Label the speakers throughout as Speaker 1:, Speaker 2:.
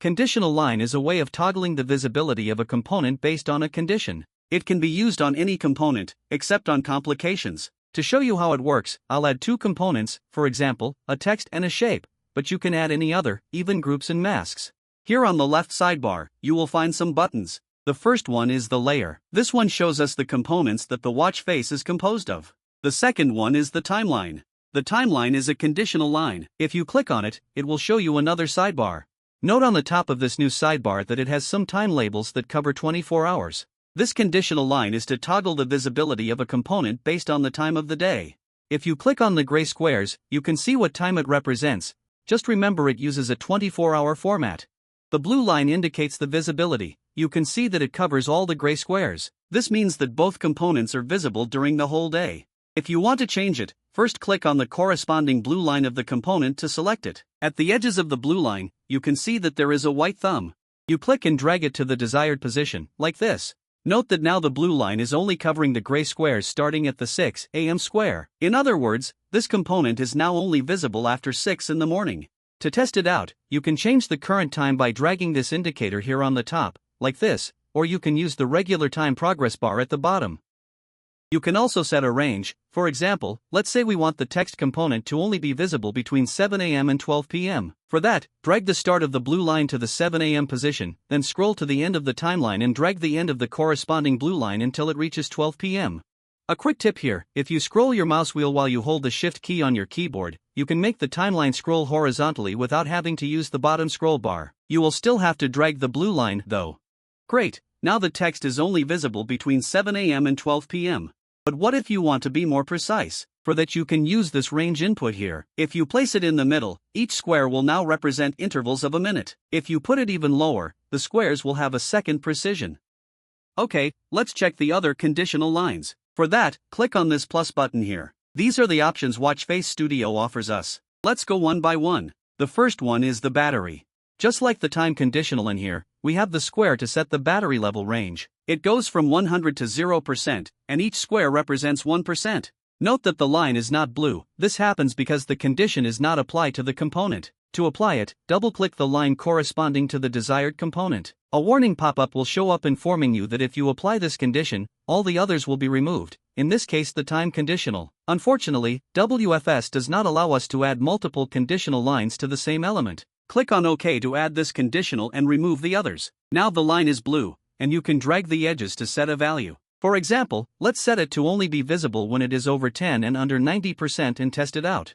Speaker 1: Conditional line is a way of toggling the visibility of a component based on a condition. It can be used on any component, except on complications. To show you how it works, I'll add two components, for example, a text and a shape, but you can add any other, even groups and masks. Here on the left sidebar, you will find some buttons. The first one is the layer. This one shows us the components that the watch face is composed of. The second one is the timeline. The timeline is a conditional line. If you click on it, it will show you another sidebar. Note on the top of this new sidebar that it has some time labels that cover 24 hours. This conditional line is to toggle the visibility of a component based on the time of the day. If you click on the gray squares, you can see what time it represents. Just remember it uses a 24-hour format. The blue line indicates the visibility. You can see that it covers all the gray squares. This means that both components are visible during the whole day. If you want to change it, first click on the corresponding blue line of the component to select it. At the edges of the blue line, you can see that there is a white thumb. You click and drag it to the desired position, like this. Note that now the blue line is only covering the gray squares starting at the 6 a.m. square. In other words, this component is now only visible after 6 in the morning. To test it out, you can change the current time by dragging this indicator here on the top, like this, or you can use the regular time progress bar at the bottom. You can also set a range. For example, let's say we want the text component to only be visible between 7 a.m. and 12 p.m. For that, drag the start of the blue line to the 7 a.m. position, then scroll to the end of the timeline and drag the end of the corresponding blue line until it reaches 12 p.m. A quick tip here: if you scroll your mouse wheel while you hold the Shift key on your keyboard, you can make the timeline scroll horizontally without having to use the bottom scroll bar. You will still have to drag the blue line, though. Great, now the text is only visible between 7 a.m. and 12 p.m. But what if you want to be more precise? For that you can use this range input here. If you place it in the middle, each square will now represent intervals of a minute. If you put it even lower, the squares will have a second precision. Okay, let's check the other conditional lines. For that, click on this plus button here. These are the options Watchface Studio offers us. Let's go one by one. The first one is the battery. Just like the time conditional in here, we have the square to set the battery level range. It goes from 100 to 0%, and each square represents 1%. Note that the line is not blue. This happens because the condition is not applied to the component. To apply it, double-click the line corresponding to the desired component. A warning pop-up will show up informing you that if you apply this condition, all the others will be removed, in this case the time conditional. Unfortunately, WFS does not allow us to add multiple conditional lines to the same element. Click on OK to add this conditional and remove the others. Now the line is blue, and you can drag the edges to set a value. For example, let's set it to only be visible when it is over 10 and under 90% and test it out.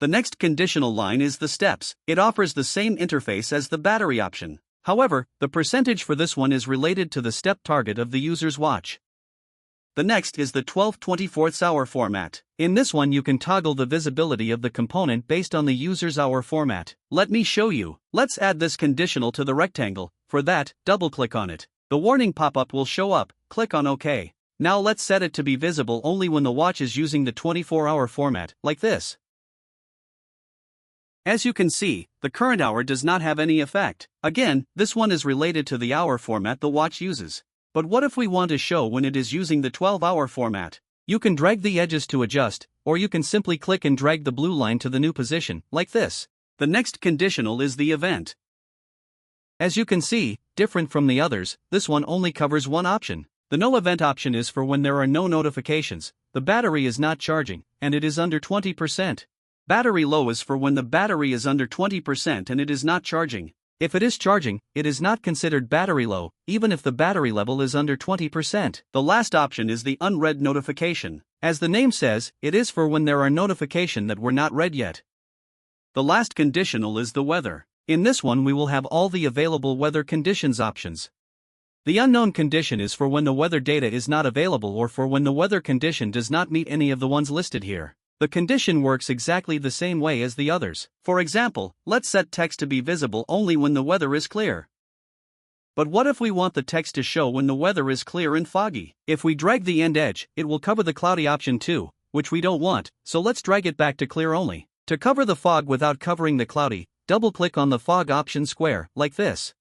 Speaker 1: The next conditional line is the steps. It offers the same interface as the battery option. However, the percentage for this one is related to the step target of the user's watch. The next is the 12/24 hour format. In this one you can toggle the visibility of the component based on the user's hour format. Let me show you. Let's add this conditional to the rectangle. For that, double-click on it. The warning pop-up will show up. Click on OK. Now let's set it to be visible only when the watch is using the 24-hour format, like this. As you can see, the current hour does not have any effect. Again, this one is related to the hour format the watch uses. But what if we want to show when it is using the 12-hour format? You can drag the edges to adjust, or you can simply click and drag the blue line to the new position, like this. The next conditional is the event. As you can see, different from the others, this one only covers one option. The no event option is for when there are no notifications, the battery is not charging, and it is under 20%. Battery low is for when the battery is under 20% and it is not charging. If it is charging, it is not considered battery low, even if the battery level is under 20%. The last option is the unread notification. As the name says, it is for when there are notifications that were not read yet. The last conditional is the weather. In this one we will have all the available weather conditions options. The unknown condition is for when the weather data is not available or for when the weather condition does not meet any of the ones listed here. The condition works exactly the same way as the others. For example, let's set text to be visible only when the weather is clear. But what if we want the text to show when the weather is clear and foggy? If we drag the end edge, it will cover the cloudy option too, which we don't want, so let's drag it back to clear only. To cover the fog without covering the cloudy, double-click on the fog option square, like this.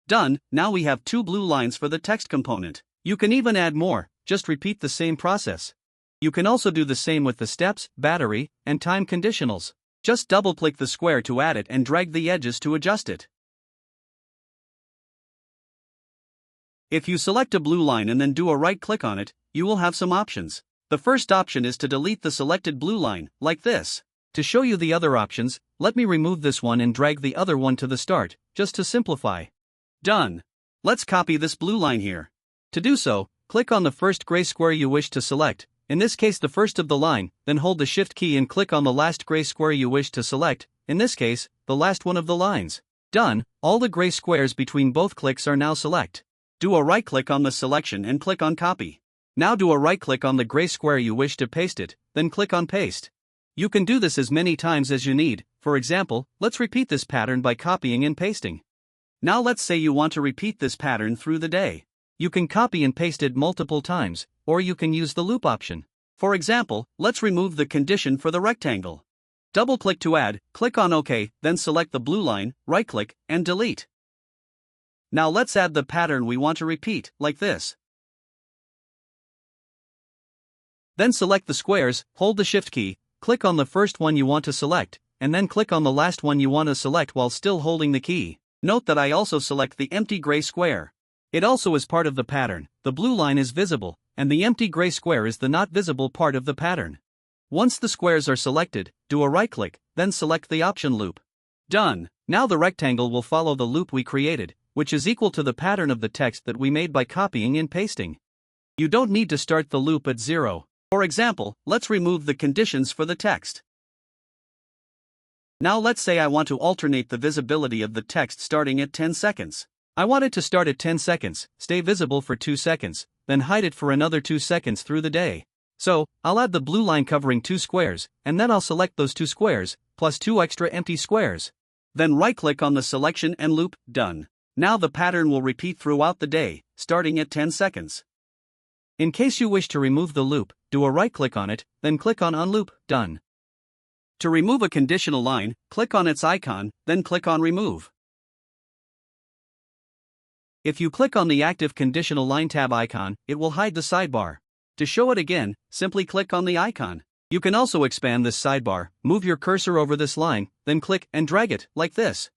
Speaker 1: Done. Now we have two blue lines for the text component. You can even add more, just repeat the same process. You can also do the same with the steps, battery, and time conditionals. Just double-click the square to add it and drag the edges to adjust it. If you select a blue line and then do a right-click on it, you will have some options. The first option is to delete the selected blue line, like this. To show you the other options, let me remove this one and drag the other one to the start, just to simplify. Done. Let's copy this blue line here. To do so, click on the first gray square you wish to select, in this case the first of the line, then hold the Shift key and click on the last gray square you wish to select, in this case, the last one of the lines. Done, all the gray squares between both clicks are now select. Do a right-click on the selection and click on Copy. Now do a right-click on the gray square you wish to paste it, then click on Paste. You can do this as many times as you need. For example, let's repeat this pattern by copying and pasting. Now let's say you want to repeat this pattern through the day. You can copy and paste it multiple times, or you can use the loop option. For example, let's remove the condition for the rectangle. Double-click to add, click on OK, then select the blue line, right-click, and delete. Now let's add the pattern we want to repeat, like this. Then select the squares, hold the Shift key, click on the first one you want to select, and then click on the last one you want to select while still holding the key. Note that I also select the empty gray square. It also is part of the pattern. The blue line is visible, and the empty gray square is the not visible part of the pattern. Once the squares are selected, do a right-click, then select the option loop. Done. Now the rectangle will follow the loop we created, which is equal to the pattern of the text that we made by copying and pasting. You don't need to start the loop at 0. For example, let's remove the conditions for the text. Now let's say I want to alternate the visibility of the text starting at 10 seconds. I want it to start at 10 seconds, stay visible for 2 seconds, then hide it for another 2 seconds through the day. So, I'll add the blue line covering 2 squares, and then I'll select those 2 squares, plus 2 extra empty squares. Then right-click on the selection and loop, done. Now the pattern will repeat throughout the day, starting at 10 seconds. In case you wish to remove the loop, do a right-click on it, then click on Unloop, done. To remove a conditional line, click on its icon, then click on Remove. If you click on the Active Conditional Line tab icon, it will hide the sidebar. To show it again, simply click on the icon. You can also expand this sidebar, move your cursor over this line, then click and drag it, like this.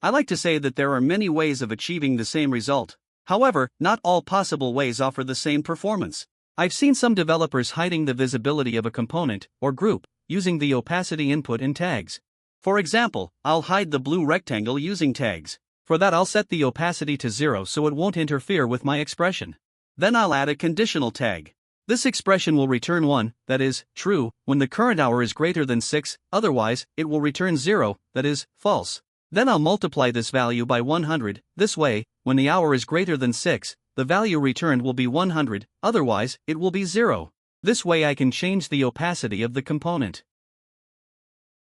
Speaker 1: I like to say that there are many ways of achieving the same result. However, not all possible ways offer the same performance. I've seen some developers hiding the visibility of a component or group using the opacity input in tags. For example, I'll hide the blue rectangle using tags. For that, I'll set the opacity to 0 so it won't interfere with my expression. Then I'll add a conditional tag. This expression will return 1, that is, true, when the current hour is greater than 6, otherwise, it will return 0, that is, false. Then I'll multiply this value by 100, this way, when the hour is greater than 6, the value returned will be 100, otherwise, it will be 0. This way I can change the opacity of the component.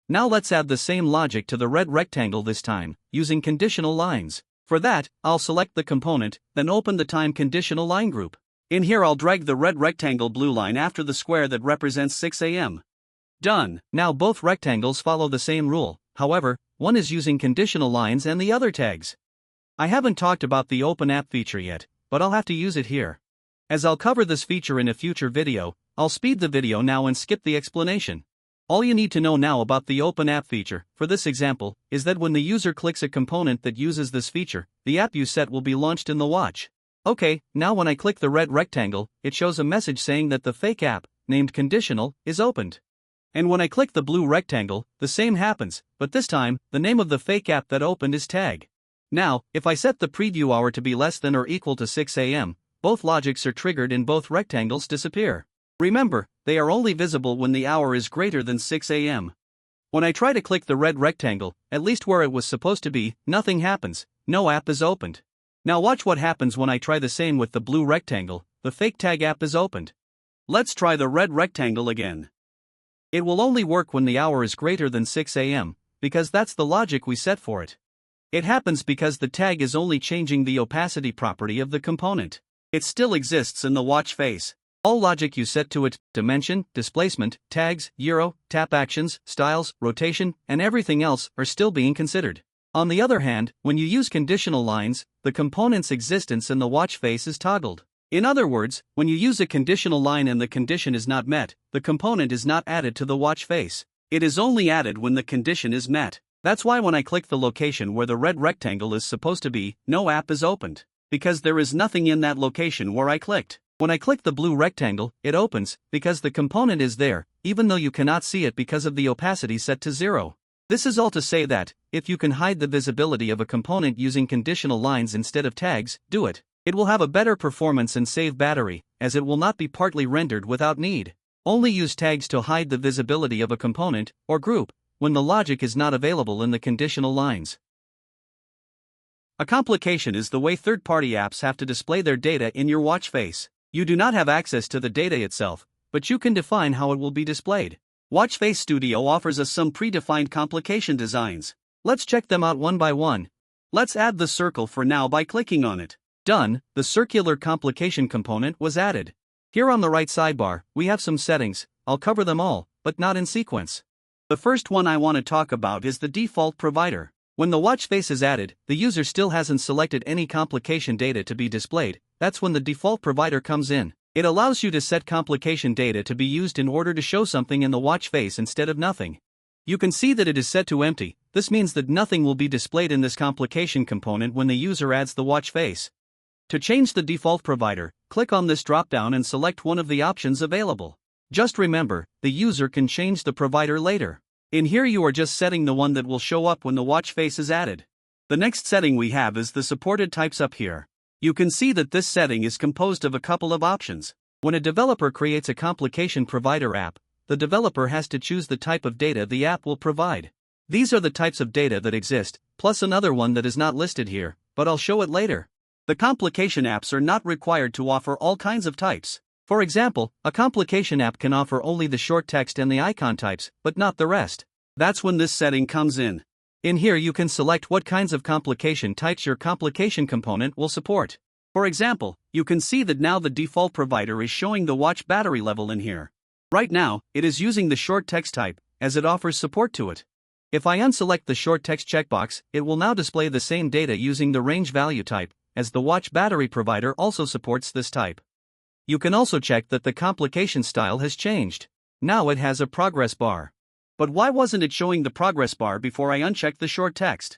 Speaker 1: Now let's add the same logic to the red rectangle this time, using conditional lines. For that, I'll select the component, then open the time conditional line group. In here I'll drag the red rectangle blue line after the square that represents 6 a.m. Done. Now both rectangles follow the same rule, however, one is using conditional lines and the other tags. I haven't talked about the Open App feature yet, but I'll have to use it here. As I'll cover this feature in a future video, I'll speed the video now and skip the explanation. All you need to know now about the Open App feature, for this example, is that when the user clicks a component that uses this feature, the app you set will be launched in the watch. Okay, now when I click the red rectangle, it shows a message saying that the fake app, named Conditional, is opened. And when I click the blue rectangle, the same happens, but this time, the name of the fake app that opened is Tag. Now, if I set the preview hour to be less than or equal to 6 a.m., both logics are triggered and both rectangles disappear. Remember, they are only visible when the hour is greater than 6 a.m. When I try to click the red rectangle, at least where it was supposed to be, nothing happens, no app is opened. Now watch what happens when I try the same with the blue rectangle, the fake tag app is opened. Let's try the red rectangle again. It will only work when the hour is greater than 6 a.m., because that's the logic we set for it. It happens because the tag is only changing the opacity property of the component. It still exists in the watch face. All logic you set to it, dimension, displacement, tags, gyro, tap actions, styles, rotation, and everything else are still being considered. On the other hand, when you use conditional lines, the component's existence in the watch face is toggled. In other words, when you use a conditional line and the condition is not met, the component is not added to the watch face. It is only added when the condition is met. That's why when I click the location where the red rectangle is supposed to be, no app is opened, because there is nothing in that location where I clicked. When I click the blue rectangle, it opens, because the component is there, even though you cannot see it because of the opacity set to 0. This is all to say that, if you can hide the visibility of a component using conditional lines instead of tags, do it. It will have a better performance and save battery, as it will not be partly rendered without need. Only use tags to hide the visibility of a component, or group, when the logic is not available in the conditional lines. A complication is the way third-party apps have to display their data in your watch face. You do not have access to the data itself, but you can define how it will be displayed. Watch Face Studio offers us some predefined complication designs. Let's check them out one by one. Let's add the circle for now by clicking on it. Done, the circular complication component was added. Here on the right sidebar, we have some settings. I'll cover them all, but not in sequence. The first one I want to talk about is the default provider. When the watch face is added, the user still hasn't selected any complication data to be displayed. That's when the default provider comes in. It allows you to set complication data to be used in order to show something in the watch face instead of nothing. You can see that it is set to empty. This means that nothing will be displayed in this complication component when the user adds the watch face. To change the default provider, click on this drop-down and select one of the options available. Just remember, the user can change the provider later. In here you are just setting the one that will show up when the watch face is added. The next setting we have is the supported types up here. You can see that this setting is composed of a couple of options. When a developer creates a complication provider app, the developer has to choose the type of data the app will provide. These are the types of data that exist, plus another one that is not listed here, but I'll show it later. The complication apps are not required to offer all kinds of types. For example, a complication app can offer only the short text and the icon types, but not the rest. That's when this setting comes in. In here you can select what kinds of complication types your complication component will support. For example, you can see that now the default provider is showing the watch battery level in here. Right now, it is using the short text type, as it offers support to it. If I unselect the short text checkbox, it will now display the same data using the range value type, as the watch battery provider also supports this type. You can also check that the complication style has changed. Now it has a progress bar. But why wasn't it showing the progress bar before I unchecked the short text?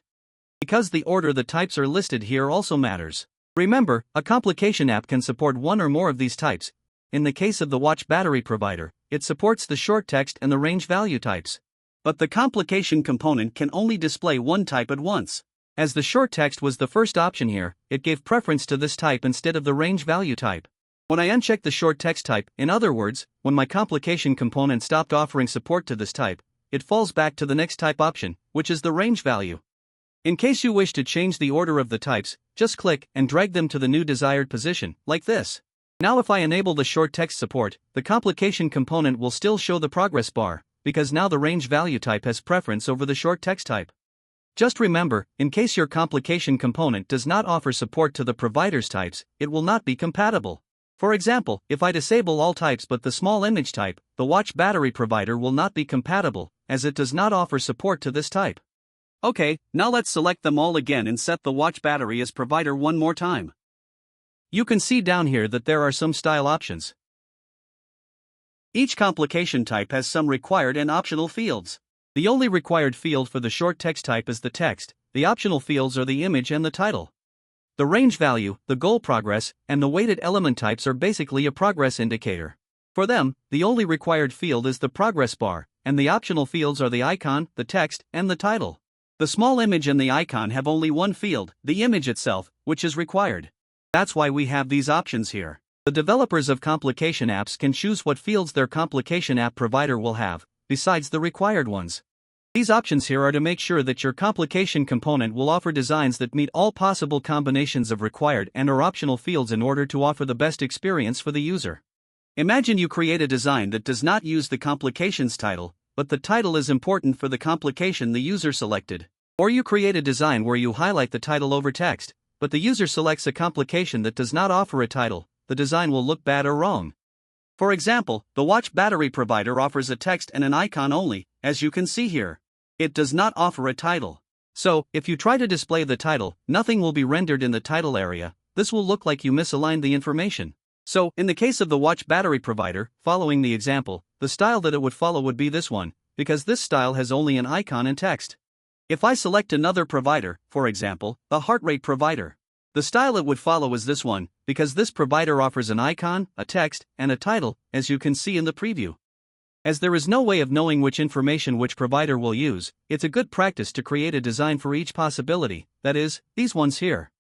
Speaker 1: Because the order the types are listed here also matters. Remember, a complication app can support one or more of these types. In the case of the watch battery provider, it supports the short text and the range value types. But the complication component can only display one type at once. As the short text was the first option here, it gave preference to this type instead of the range value type. When I uncheck the short text type, in other words, when my complication component stopped offering support to this type, it falls back to the next type option, which is the range value. In case you wish to change the order of the types, just click and drag them to the new desired position, like this. Now if I enable the short text support, the complication component will still show the progress bar, because now the range value type has preference over the short text type. Just remember, in case your complication component does not offer support to the provider's types, it will not be compatible. For example, if I disable all types but the small image type, the watch battery provider will not be compatible, as it does not offer support to this type. Okay, now let's select them all again and set the watch battery as provider one more time. You can see down here that there are some style options. Each complication type has some required and optional fields. The only required field for the short text type is the text. The optional fields are the image and the title. The range value, the goal progress, and the weighted element types are basically a progress indicator. For them, the only required field is the progress bar, and the optional fields are the icon, the text, and the title. The small image and the icon have only one field, the image itself, which is required. That's why we have these options here. The developers of complication apps can choose what fields their complication app provider will have, besides the required ones. These options here are to make sure that your complication component will offer designs that meet all possible combinations of required and or optional fields in order to offer the best experience for the user. Imagine you create a design that does not use the complications title, but the title is important for the complication the user selected. Or you create a design where you highlight the title over text, but the user selects a complication that does not offer a title. The design will look bad or wrong. For example, the watch battery provider offers a text and an icon only, as you can see here. It does not offer a title. So, if you try to display the title, nothing will be rendered in the title area. This will look like you misaligned the information. So, in the case of the watch battery provider, following the example, the style that it would follow would be this one, because this style has only an icon and text. If I select another provider, for example, a heart rate provider, the style it would follow is this one, because this provider offers an icon, a text, and a title, as you can see in the preview. As there is no way of knowing which information which provider will use, it's a good practice to create a design for each possibility, that is, these ones here.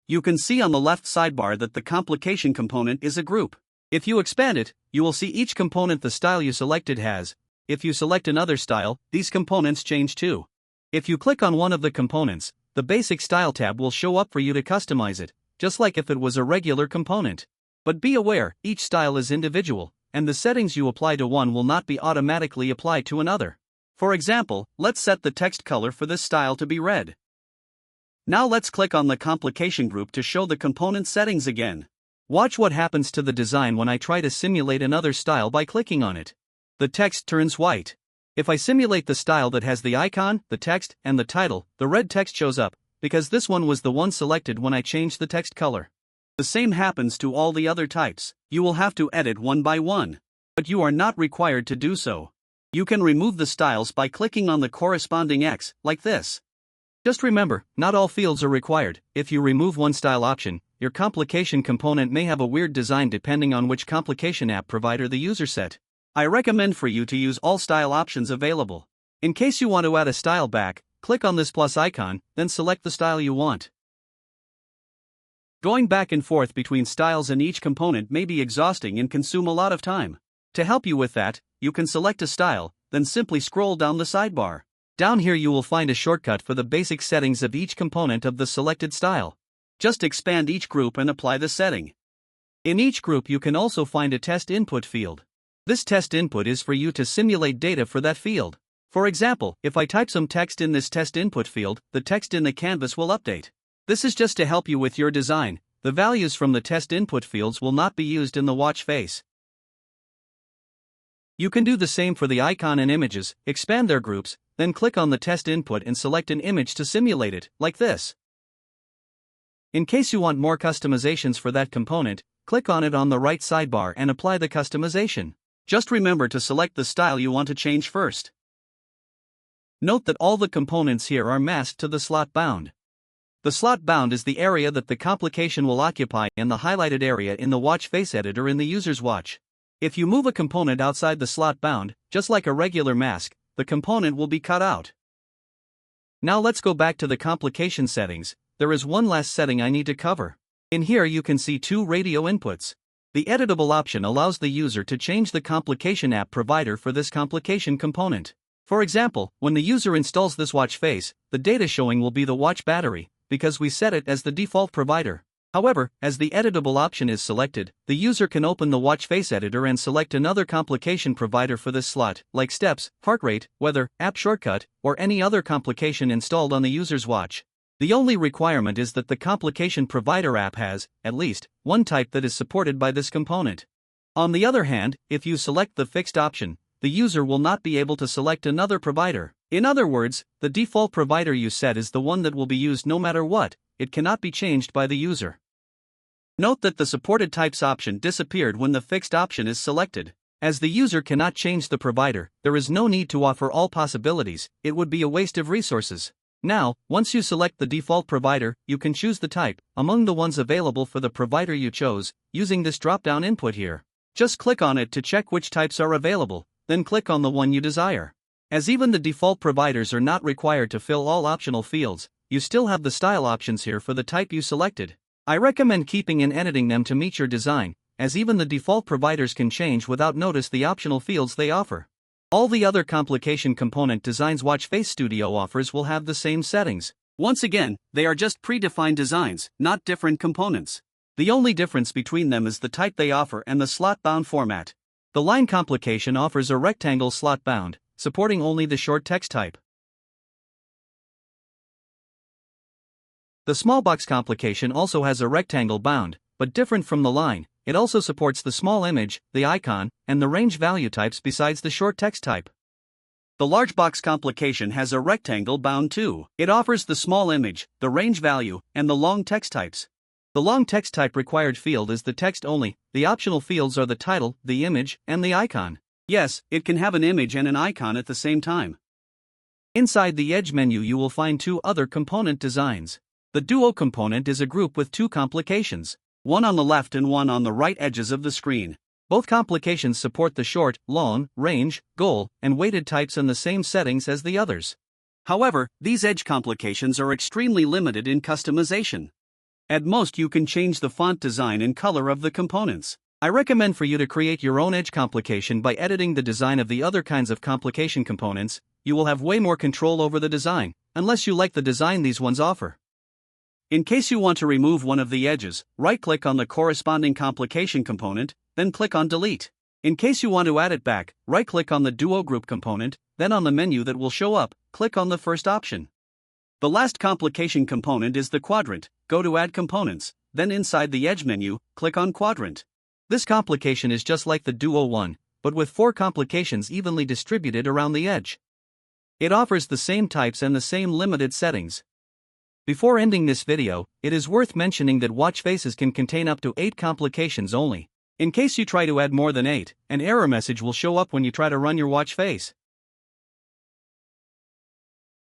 Speaker 1: You can see on the left sidebar that the complication component is a group. If you expand it, you will see each component the style you selected has. If you select another style, these components change too. If you click on one of the components, the basic style tab will show up for you to customize it, just like if it was a regular component. But be aware, each style is individual, and the settings you apply to one will not be automatically applied to another. For example, let's set the text color for this style to be red. Now let's click on the complication group to show the component settings again. Watch what happens to the design when I try to simulate another style by clicking on it. The text turns white. If I simulate the style that has the icon, the text, and the title, the red text shows up, because this one was the one selected when I changed the text color. The same happens to all the other types. You will have to edit one by one. But you are not required to do so. You can remove the styles by clicking on the corresponding X, like this. Just remember, not all fields are required. If you remove one style option, your complication component may have a weird design depending on which complication app provider the user set. I recommend for you to use all style options available. In case you want to add a style back, click on this plus icon, then select the style you want. Going back and forth between styles in each component may be exhausting and consume a lot of time. To help you with that, you can select a style, then simply scroll down the sidebar. Down here you will find a shortcut for the basic settings of each component of the selected style. Just expand each group and apply the setting. In each group you can also find a test input field. This test input is for you to simulate data for that field. For example, if I type some text in this test input field, the text in the canvas will update. This is just to help you with your design. The values from the test input fields will not be used in the watch face. You can do the same for the icon and images, expand their groups, then click on the test input and select an image to simulate it, like this. In case you want more customizations for that component, click on it on the right sidebar and apply the customization. Just remember to select the style you want to change first. Note that all the components here are masked to the slot bound. The slot bound is the area that the complication will occupy and the highlighted area in the watch face editor in the user's watch. If you move a component outside the slot bound, just like a regular mask, the component will be cut out. Now let's go back to the complication settings. There is one last setting I need to cover. In here you can see two radio inputs. The editable option allows the user to change the complication app provider for this complication component. For example, when the user installs this watch face, the data showing will be the watch battery, because we set it as the default provider. However, as the editable option is selected, the user can open the watch face editor and select another complication provider for this slot, like steps, heart rate, weather, app shortcut, or any other complication installed on the user's watch. The only requirement is that the complication provider app has, at least, one type that is supported by this component. On the other hand, if you select the fixed option, the user will not be able to select another provider. In other words, the default provider you set is the one that will be used no matter what. It cannot be changed by the user. Note that the supported types option disappeared when the fixed option is selected. As the user cannot change the provider, there is no need to offer all possibilities. It would be a waste of resources. Now, once you select the default provider, you can choose the type among the ones available for the provider you chose, using this drop-down input here. Just click on it to check which types are available, then click on the one you desire. As even the default providers are not required to fill all optional fields, you still have the style options here for the type you selected. I recommend keeping and editing them to meet your design, as even the default providers can change without notice the optional fields they offer. All the other complication component designs Watch Face Studio offers will have the same settings. Once again, they are just predefined designs, not different components. The only difference between them is the type they offer and the slot-bound format. The line complication offers a rectangle slot-bound, supporting only the short text type. The small box complication also has a rectangle bound, but different from the line. It also supports the small image, the icon, and the range value types besides the short text type. The large box complication has a rectangle bound too. It offers the small image, the range value, and the long text types. The long text type required field is the text only, the optional fields are the title, the image, and the icon. Yes, it can have an image and an icon at the same time. Inside the Edge menu you will find two other component designs. The Duo component is a group with two complications, one on the left and one on the right edges of the screen. Both complications support the short, long, range, goal, and weighted types in the same settings as the others. However, these edge complications are extremely limited in customization. At most you can change the font design and color of the components. I recommend for you to create your own edge complication by editing the design of the other kinds of complication components. You will have way more control over the design, unless you like the design these ones offer. In case you want to remove one of the edges, right-click on the corresponding complication component, then click on Delete. In case you want to add it back, right-click on the Duo Group component, then on the menu that will show up, click on the first option. The last complication component is the quadrant. Go to Add Components, then inside the Edge menu, click on Quadrant. This complication is just like the Duo one, but with 4 complications evenly distributed around the edge. It offers the same types and the same limited settings. Before ending this video, it is worth mentioning that watch faces can contain up to 8 complications only. In case you try to add more than 8, an error message will show up when you try to run your watch face.